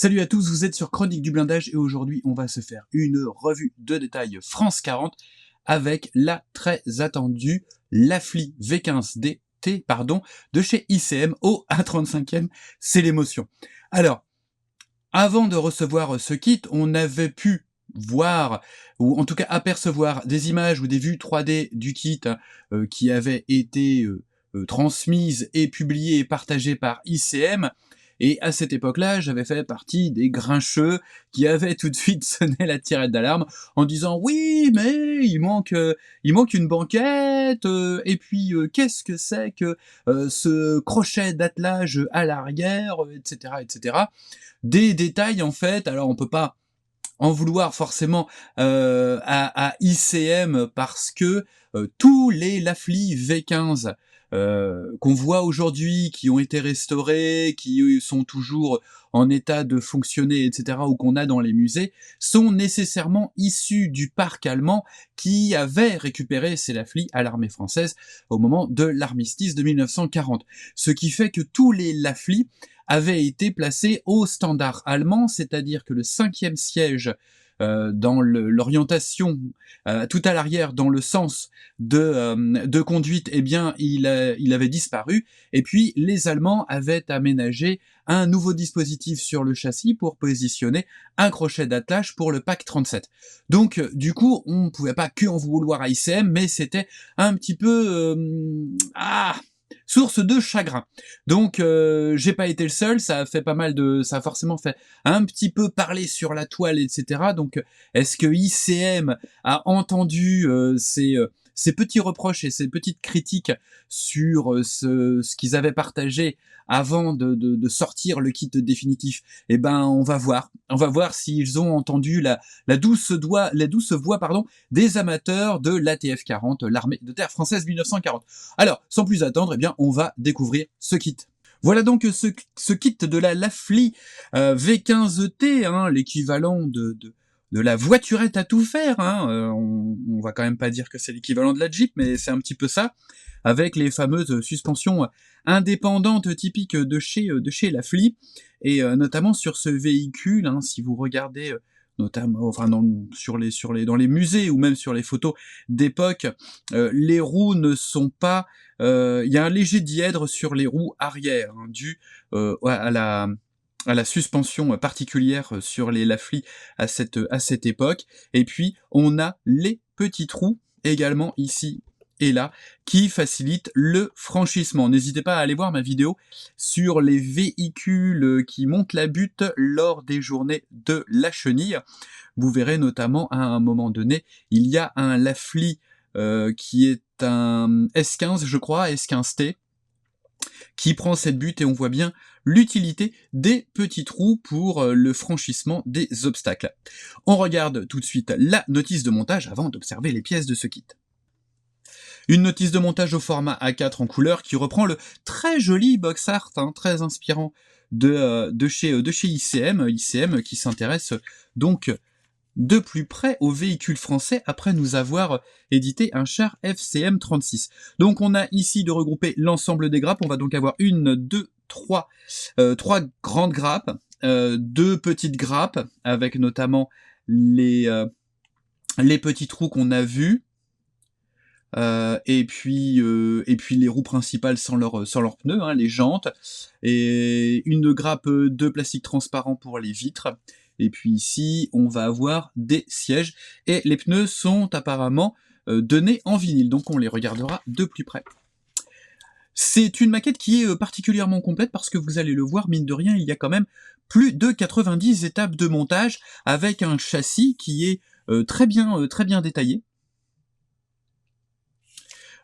Salut à tous, vous êtes sur Chronique du Blindage et aujourd'hui on va se faire une revue de détail France 40 avec la très attendue Lafli V15DT de chez ICM au A35e, c'est l'émotion. Alors, avant de recevoir ce kit, on avait pu voir, ou en tout cas apercevoir des images ou des vues 3D du kit qui avaient été transmises et publiées et partagées par ICM. Et à cette époque-là, j'avais fait partie des grincheux qui avaient tout de suite sonné la tirette d'alarme en disant « Oui, mais il manque une banquette, et puis qu'est-ce que c'est que ce crochet d'attelage à l'arrière, etc. etc. » Des détails en fait, alors on peut pas en vouloir forcément à ICM parce que tous les Lafli V15 qu'on voit aujourd'hui, qui ont été restaurés, qui sont toujours en état de fonctionner, etc., ou qu'on a dans les musées, sont nécessairement issus du parc allemand qui avait récupéré ces Lafli à l'armée française au moment de l'armistice de 1940. Ce qui fait que tous les Lafli avaient été placés au standard allemand, c'est-à-dire que le 5e siège dans l'orientation tout à l'arrière, dans le sens de conduite, eh bien, il avait disparu. Et puis, les Allemands avaient aménagé un nouveau dispositif sur le châssis pour positionner un crochet d'attelage pour le pack 37. Donc, du coup, on ne pouvait pas que en vouloir à ICM, mais c'était un petit peu source de chagrin. Donc j'ai pas été le seul, ça a forcément fait un petit peu parler sur la toile, etc. Donc est-ce que ICM a entendu ces petits reproches et ces petites critiques sur ce qu'ils avaient partagé avant de sortir le kit définitif? Eh ben on va voir s'ils ont entendu la douce voix des amateurs de l'ATF 40, l'armée de terre française 1940. Alors, sans plus attendre, eh bien, on va découvrir ce kit. Voilà donc ce kit de la Lafli V15T, l'équivalent de la voiturette à tout faire. On va quand même pas dire que c'est l'équivalent de la Jeep, mais c'est un petit peu ça, avec les fameuses suspensions indépendantes typiques de chez Lafli, et notamment sur ce véhicule, si vous regardez notamment, dans les musées ou même sur les photos d'époque, les roues ne sont pas, il y a un léger dièdre sur les roues arrière, dû à la suspension particulière sur les Lafli à cette époque. Et puis on a les petits trous également ici et là, qui facilite le franchissement. N'hésitez pas à aller voir ma vidéo sur les véhicules qui montent la butte lors des journées de la chenille. Vous verrez notamment, à un moment donné, il y a un Lafli qui est un S15, je crois, S15T, qui prend cette butte et on voit bien l'utilité des petits trous pour le franchissement des obstacles. On regarde tout de suite la notice de montage avant d'observer les pièces de ce kit. Une notice de montage au format A4 en couleur qui reprend le très joli box art, très inspirant de chez ICM qui s'intéresse donc de plus près aux véhicules français après nous avoir édité un char FCM 36. Donc on a ici de regrouper l'ensemble des grappes, on va donc avoir trois grandes grappes, deux petites grappes avec notamment les petits trous qu'on a vus, et puis les roues principales sans leurs pneus, les jantes, et une grappe de plastique transparent pour les vitres. Et puis ici, on va avoir des sièges, et les pneus sont apparemment donnés en vinyle, donc on les regardera de plus près. C'est une maquette qui est particulièrement complète parce que vous allez le voir, mine de rien, il y a quand même plus de 90 étapes de montage avec un châssis qui est très bien détaillé.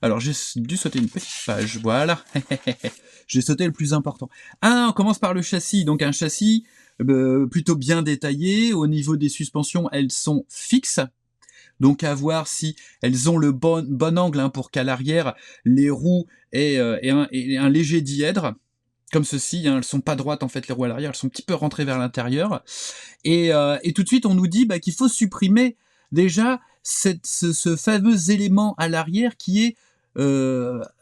Alors j'ai dû sauter une petite page, voilà, j'ai sauté le plus important. On commence par le châssis, donc un châssis plutôt bien détaillé. Au niveau des suspensions, elles sont fixes, donc à voir si elles ont le bon angle pour qu'à l'arrière, les roues aient un léger dièdre, comme ceci, elles sont pas droites en fait, les roues à l'arrière, elles sont un petit peu rentrées vers l'intérieur, et tout de suite on nous dit qu'il faut supprimer déjà ce fameux élément à l'arrière qui est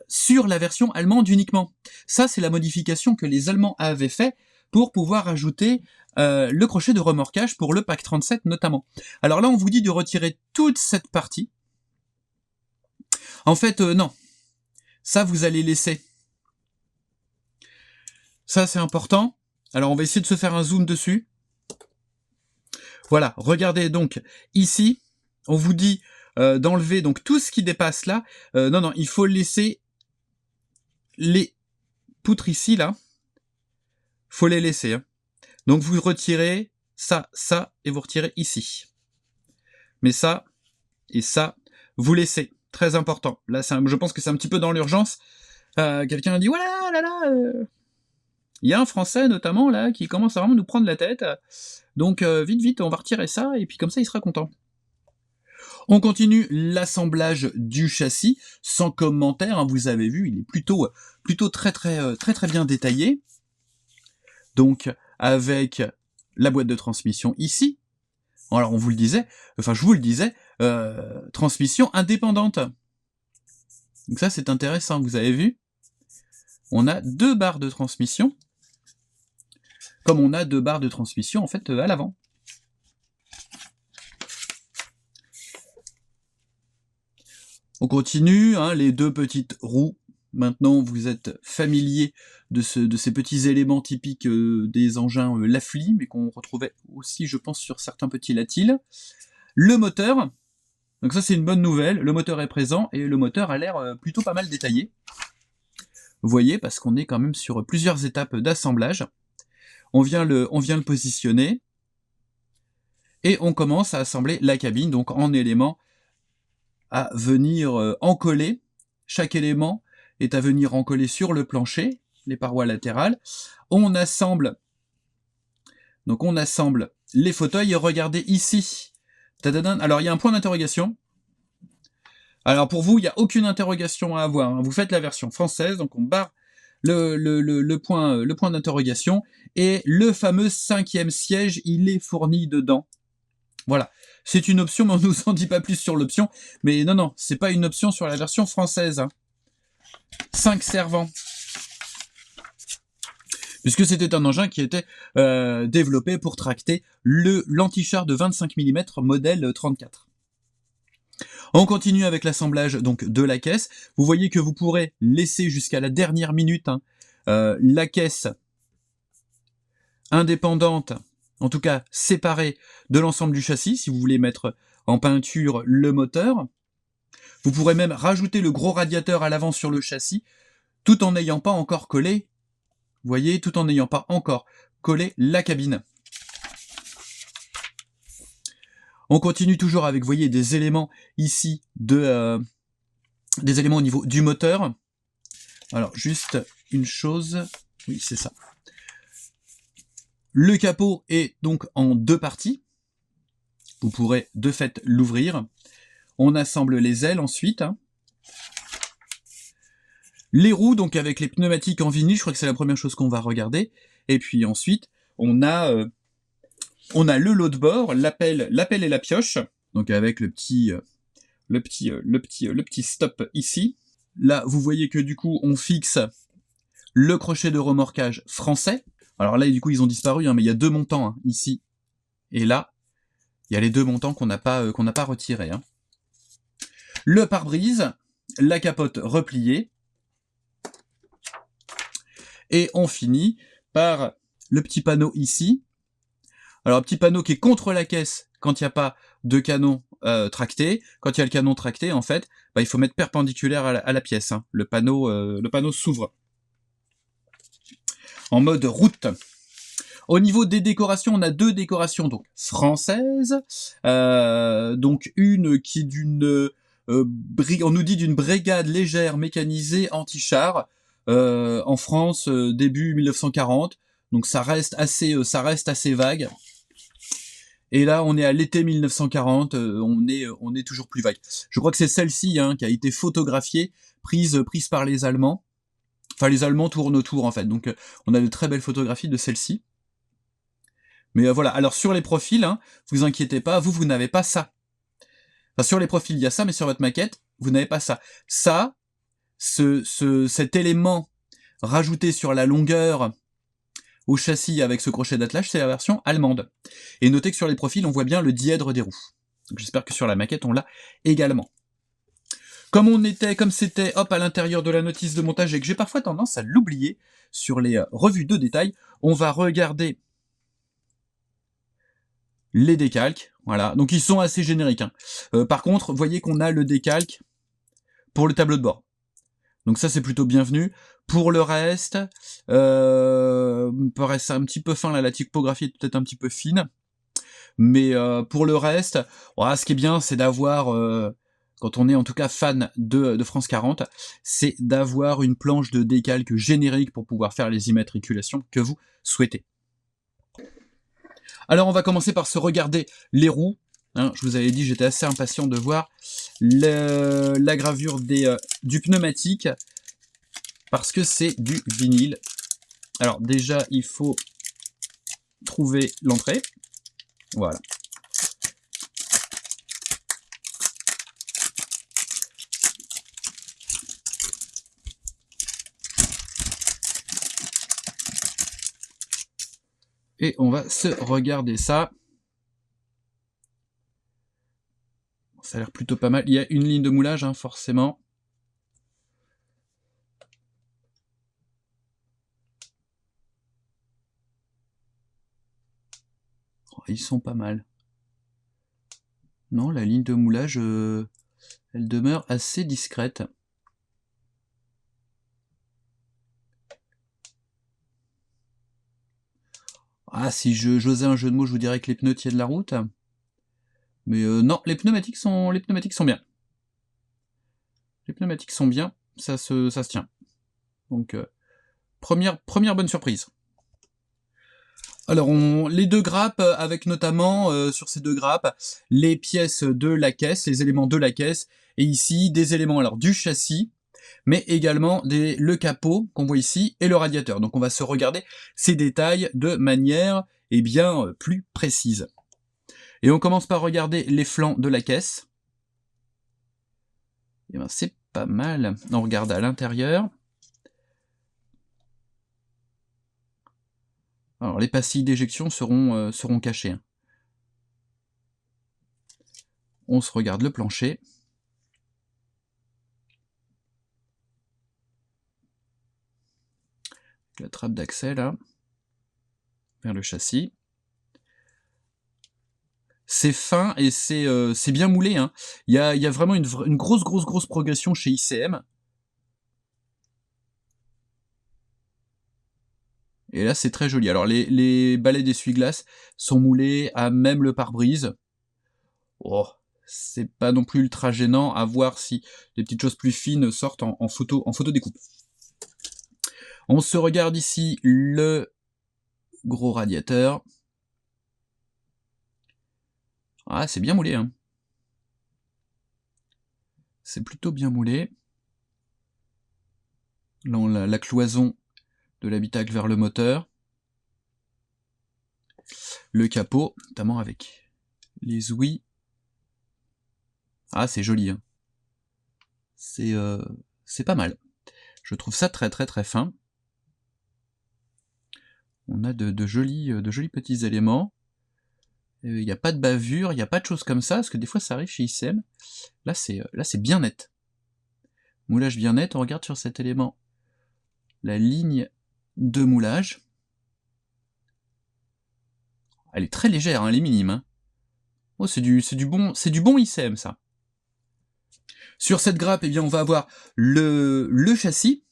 sur la version allemande uniquement. Ça, c'est la modification que les Allemands avaient fait pour pouvoir ajouter le crochet de remorquage pour le pack 37 notamment. Alors là, on vous dit de retirer toute cette partie. En fait, non. Ça, vous allez laisser. Ça, c'est important. Alors, on va essayer de se faire un zoom dessus. Voilà, regardez donc, ici, on vous dit d'enlever donc tout ce qui dépasse là. Non, il faut laisser les poutres ici, là. Faut les laisser. Hein. Donc, vous retirez ça, et vous retirez ici. Mais ça, et ça, vous laissez. Très important. Là, je pense que c'est un petit peu dans l'urgence. Quelqu'un a dit, voilà, il y a un Français, notamment, là, qui commence à vraiment nous prendre la tête. Donc, vite, on va retirer ça, et puis comme ça, il sera content. On continue l'assemblage du châssis, sans commentaire, hein, vous avez vu, il est plutôt très bien détaillé. Donc, avec la boîte de transmission ici. Alors, je vous le disais, transmission indépendante. Donc ça, c'est intéressant, vous avez vu. On a 2 barres de transmission, comme on a 2 barres de transmission, en fait, à l'avant. On continue, hein, les 2 petites roues. Maintenant, vous êtes familier de ces petits éléments typiques des engins Lafly, mais qu'on retrouvait aussi, je pense, sur certains petits Latil. Le moteur, donc ça c'est une bonne nouvelle, le moteur est présent, et le moteur a l'air plutôt pas mal détaillé. Vous voyez, parce qu'on est quand même sur plusieurs étapes d'assemblage. On vient le positionner, et on commence à assembler la cabine, donc en éléments à venir encoller. Chaque élément est à venir encoller sur le plancher, les parois latérales. On assemble les fauteuils, et regardez ici. Tadadam. Alors il y a un point d'interrogation. Alors pour vous, il n'y a aucune interrogation à avoir. Hein. Vous faites la version française, donc on barre le point d'interrogation, et le fameux 5e siège, il est fourni dedans. Voilà. C'est une option, mais on ne nous en dit pas plus sur l'option. Mais non, c'est pas une option sur la version française. Hein. 5 servants. Puisque c'était un engin qui était développé pour tracter l'antichar de 25 mm modèle 34. On continue avec l'assemblage donc de la caisse. Vous voyez que vous pourrez laisser jusqu'à la dernière minute la caisse indépendante, en tout cas séparée de l'ensemble du châssis, si vous voulez mettre en peinture le moteur. Vous pourrez même rajouter le gros radiateur à l'avant sur le châssis, tout en n'ayant pas encore collé, vous voyez, tout en n'ayant pas encore collé la cabine. On continue toujours avec, vous voyez, des éléments ici, des éléments au niveau du moteur. Alors, juste une chose, oui, c'est ça. Le capot est donc en 2 parties. Vous pourrez de fait l'ouvrir. On assemble les ailes ensuite. Les roues, donc avec les pneumatiques en vinyle, je crois que c'est la première chose qu'on va regarder. Et puis ensuite, on a le lot de bord, l'appel et la pioche, donc avec le petit stop ici. Là, vous voyez que du coup, on fixe le crochet de remorquage français. Alors là, du coup, ils ont disparu, hein, mais il y a 2 montants, hein, ici et là. Il y a les 2 montants qu'on n'a pas retirés. Hein. Le pare-brise, la capote repliée. Et on finit par le petit panneau ici. Alors, petit panneau qui est contre la caisse quand il n'y a pas de canon tracté. Quand il y a le canon tracté, en fait, il faut mettre perpendiculaire à la pièce. Hein. Le panneau s'ouvre. En mode route. Au niveau des décorations, on a 2 décorations donc françaises. Donc une qui est d'une... on nous dit d'une brigade légère mécanisée anti-char. En France, début 1940. Donc ça reste assez vague. Et là, on est à l'été 1940, on est toujours plus vague. Je crois que c'est celle-ci hein, qui a été photographiée, prise par les Allemands. Enfin, les Allemands tournent autour, en fait. Donc, on a de très belles photographies de celle-ci. Mais voilà. Alors, sur les profils, hein, vous inquiétez pas, vous n'avez pas ça. Enfin, sur les profils, il y a ça, mais sur votre maquette, vous n'avez pas ça. Ça, cet élément rajouté sur la longueur au châssis avec ce crochet d'attelage, c'est la version allemande. Et notez que sur les profils, on voit bien le dièdre des roues. J'espère que sur la maquette, on l'a également. Comme c'était hop à l'intérieur de la notice de montage et que j'ai parfois tendance à l'oublier sur les revues de détail, on va regarder les décalques. Voilà, donc ils sont assez génériques. Hein. Par contre, voyez qu'on a le décalque pour le tableau de bord. Donc ça, c'est plutôt bienvenu. Pour le reste, me paraît ça un petit peu fin, là, la typographie est peut-être un petit peu fine. Mais pour le reste, voilà, ce qui est bien, c'est d'avoir, quand on est en tout cas fan de France 40, c'est d'avoir une planche de décalque générique pour pouvoir faire les immatriculations que vous souhaitez. Alors on va commencer par se regarder les roues. Hein, je vous avais dit, j'étais assez impatient de voir la gravure du pneumatique, parce que c'est du vinyle. Alors déjà, il faut trouver l'entrée. Voilà. Et on va se regarder ça. Ça a l'air plutôt pas mal. Il y a une ligne de moulage, hein, forcément. Oh, ils sont pas mal. Non, la ligne de moulage, elle demeure assez discrète. Ah, si j'osais un jeu de mots, je vous dirais que les pneus tiennent la route. Mais non, les pneumatiques sont bien. Les pneumatiques sont bien, ça se tient. Donc, première bonne surprise. Alors, les deux grappes, avec notamment, sur ces deux grappes, les pièces de la caisse, les éléments de la caisse, et ici, des éléments alors du châssis, mais également le capot qu'on voit ici, et le radiateur. Donc on va se regarder ces détails de manière bien plus précise. Et on commence par regarder les flancs de la caisse. Et ben, c'est pas mal. On regarde à l'intérieur. Alors les pastilles d'éjection seront cachées. Hein. On se regarde le plancher. La trappe d'accès là, vers le châssis. C'est fin et c'est bien moulé. Hein. Il y a vraiment une grosse progression chez ICM. Et là, c'est très joli. Alors, les balais d'essuie-glace sont moulés à même le pare-brise. Oh, c'est pas non plus ultra gênant, à voir si les petites choses plus fines sortent en photo découpe. On se regarde ici le gros radiateur. Ah, c'est bien moulé, hein. C'est plutôt bien moulé. Là, on a la cloison de l'habitacle vers le moteur. Le capot, notamment avec les ouïes. Ah, c'est joli, hein. C'est pas mal. Je trouve ça très fin. On a de jolis petits éléments. Il n'y a pas de bavure, il n'y a pas de choses comme ça, parce que des fois ça arrive chez ICM. Là c'est bien net. Moulage bien net, on regarde sur cet élément la ligne de moulage. Elle est très légère, hein, elle est minime. Hein. Oh, c'est du bon ICM ça. Sur cette grappe, eh bien, on va avoir le châssis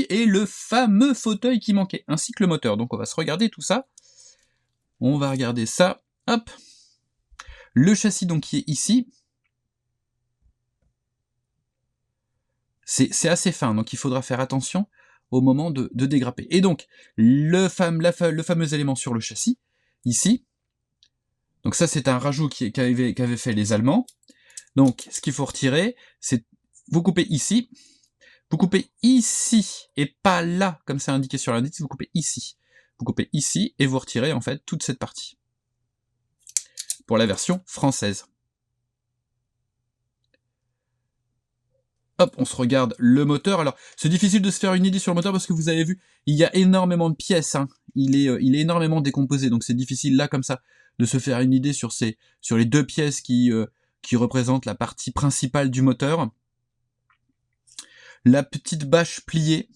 et le fameux fauteuil qui manquait, ainsi que le moteur. Donc on va se regarder tout ça. On va regarder ça. Hop. Le châssis donc qui est ici. C'est assez fin, donc il faudra faire attention au moment de dégrapper. Et donc, le fameux élément sur le châssis, ici. Donc ça, c'est un rajout qu'avaient fait les Allemands. Donc, ce qu'il faut retirer, c'est vous coupez ici, et pas là, comme c'est indiqué sur l'indice, vous coupez ici. Vous coupez ici, et vous retirez en fait toute cette partie. Pour la version française. Hop, on se regarde le moteur. Alors, c'est difficile de se faire une idée sur le moteur parce que vous avez vu, il y a énormément de pièces, hein. Il est énormément décomposé, donc c'est difficile là comme ça de se faire une idée sur les deux pièces qui représentent la partie principale du moteur. La petite bâche pliée.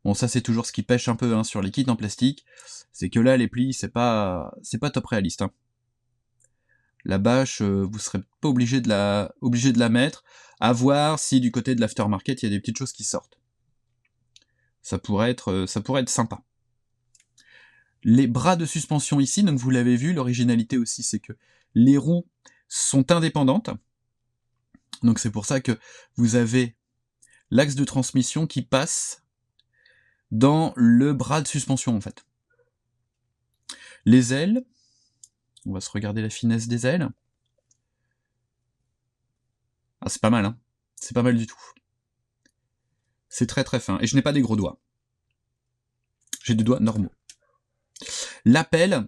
Bon, ça c'est toujours ce qui pêche un peu, hein, sur les kits en plastique, c'est que là les plis c'est pas top réaliste, hein. La bâche, vous serez pas obligé de la mettre, à voir si du côté de l'aftermarket il y a des petites choses qui sortent. Ça pourrait être sympa. Les bras de suspension ici, donc vous l'avez vu, l'originalité aussi c'est que les roues sont indépendantes, donc c'est pour ça que vous avez l'axe de transmission qui passe dans le bras de suspension en fait. Les ailes, on va se regarder la finesse des ailes. Ah, c'est pas mal, hein. C'est pas mal du tout. C'est très très fin. Et je n'ai pas des gros doigts. J'ai des doigts normaux. L'appel.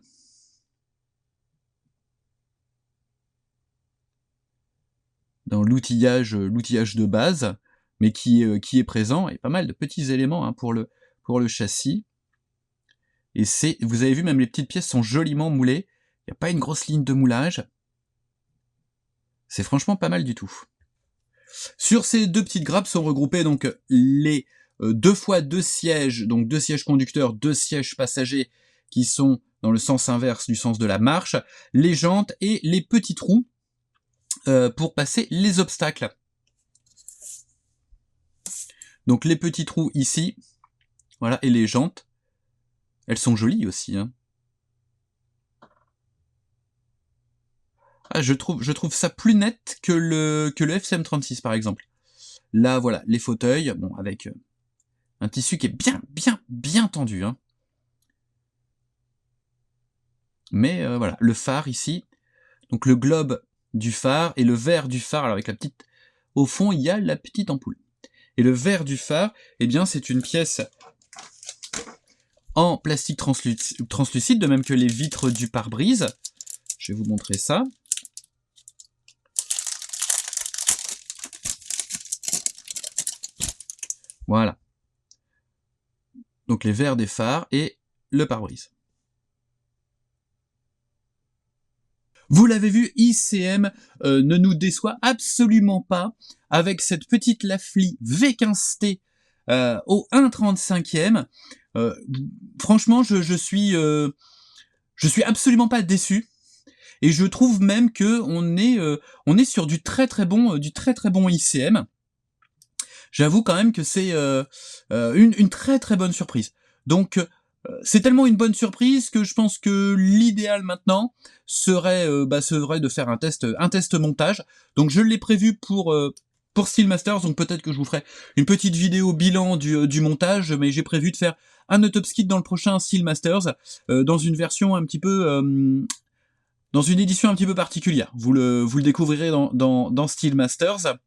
Dans l'outillage de base, mais qui est présent, et pas mal de petits éléments, hein, pour le châssis. Et vous avez vu, même les petites pièces sont joliment moulées. Il n'y a pas une grosse ligne de moulage. C'est franchement pas mal du tout. Sur ces deux petites grappes sont regroupés donc les 2 fois 2 sièges, donc 2 sièges conducteurs, 2 sièges passagers qui sont dans le sens inverse du sens de la marche, les jantes et les petits trous pour passer les obstacles. Donc les petits trous ici, voilà, et les jantes, elles sont jolies aussi, hein. Ah, je trouve ça plus net que le FCM36 par exemple. Là voilà, les fauteuils, bon, avec un tissu qui est bien tendu, hein. Mais voilà, le phare ici, donc le globe du phare et le verre du phare, alors avec la petite, au fond il y a la petite ampoule. Et le verre du phare, eh bien c'est une pièce en plastique translucide, de même que les vitres du pare-brise. Je vais vous montrer ça. Voilà. Donc les verres des phares et le pare-brise. Vous l'avez vu, ICM ne nous déçoit absolument pas avec cette petite Lafli V15T au 1/35e. Franchement, je suis absolument pas déçu. Et je trouve même que on est sur du très très bon ICM. J'avoue quand même que c'est une très très bonne surprise. Donc c'est tellement une bonne surprise que je pense que l'idéal maintenant serait de faire un test montage. Donc je l'ai prévu pour Steelmasters, donc peut-être que je vous ferai une petite vidéo bilan du montage, mais j'ai prévu de faire un Autopskit dans le prochain Steelmasters, dans une version un petit peu dans une édition un petit peu particulière. Vous le découvrirez dans Steelmasters.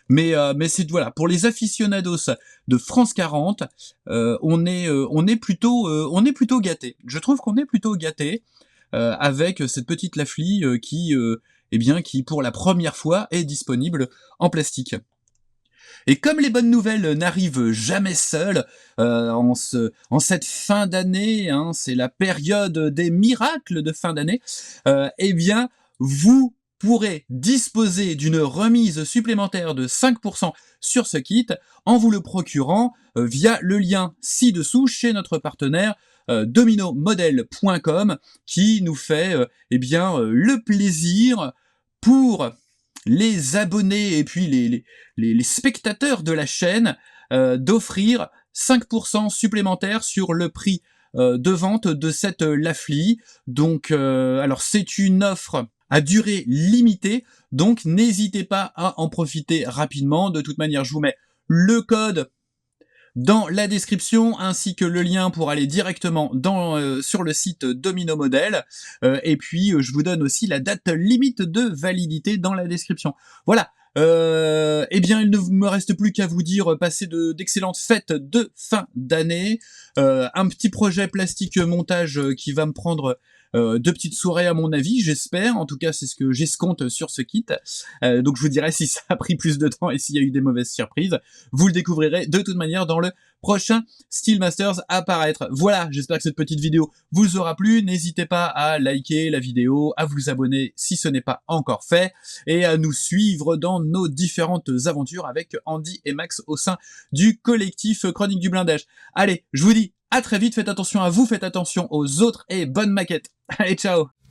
Mais c'est, voilà, pour les aficionados de France 40, on est plutôt gâtés. Je trouve qu'on est plutôt gâtés avec cette petite Lafli qui pour la première fois est disponible en plastique. Et comme les bonnes nouvelles n'arrivent jamais seules, en cette fin d'année, hein, c'est la période des miracles de fin d'année, vous pourrez disposer d'une remise supplémentaire de 5% sur ce kit en vous le procurant via le lien ci-dessous chez notre partenaire dominomodel.com qui nous fait le plaisir pour les abonnés et puis les spectateurs de la chaîne d'offrir 5% supplémentaires sur le prix de vente de cette Lafli. Donc alors c'est une offre à durée limitée, donc n'hésitez pas à en profiter rapidement. De toute manière, je vous mets le code dans la description, ainsi que le lien pour aller directement sur le site Domino Model. Et puis, je vous donne aussi la date limite de validité dans la description. Voilà. Il ne me reste plus qu'à vous dire, passez d'excellentes fêtes de fin d'année. Un petit projet plastique montage qui va me prendre 2 petites soirées à mon avis, j'espère. En tout cas, c'est ce que j'escompte sur ce kit. Donc je vous dirai si ça a pris plus de temps et s'il y a eu des mauvaises surprises. Vous le découvrirez de toute manière dans le prochain Steel Masters à paraître. Voilà, j'espère que cette petite vidéo vous aura plu. N'hésitez pas à liker la vidéo, à vous abonner si ce n'est pas encore fait, et à nous suivre dans nos différentes aventures avec Andy et Max au sein du collectif Chronique du Blindage. Allez, je vous dis à très vite, faites attention à vous, faites attention aux autres et bonne maquette. Allez, ciao!